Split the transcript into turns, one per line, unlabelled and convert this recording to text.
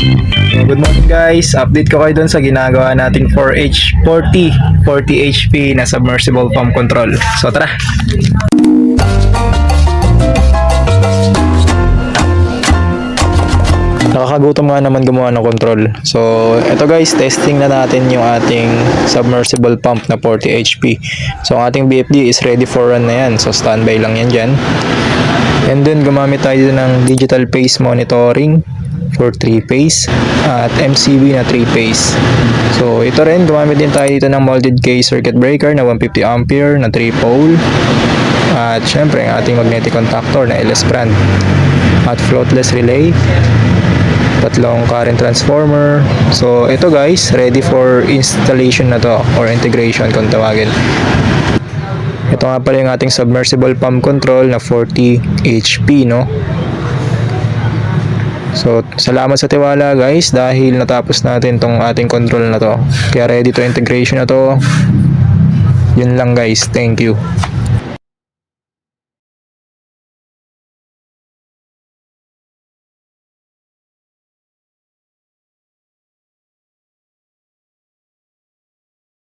Good morning guys, update ko kayo dun sa ginagawa nating 4H40 40 HP na submersible pump control. So tara! Nakakagutom nga naman gumawa ng control. So eto guys, testing na natin yung ating submersible pump na 40 HP. So ang ating BFD is ready for run na yan. So standby lang yan dyan. And then gumamit tayo ng digital phase monitoring for 3-phase at MCB na 3-phase. So ito rin, gumamit din tayo dito ng molded case circuit breaker na 150 ampere na 3-pole. At syempre ang ating magnetic contactor na LS brand. At floatless relay. Tatlong current transformer. So ito guys, ready for installation na to or integration kung tawagin. Ito nga pala yung ating submersible pump control na 40 HP, no? So salamat sa tiwala guys dahil natapos natin tong ating control na to. Kaya ready to integration na to. Yun lang guys, thank you.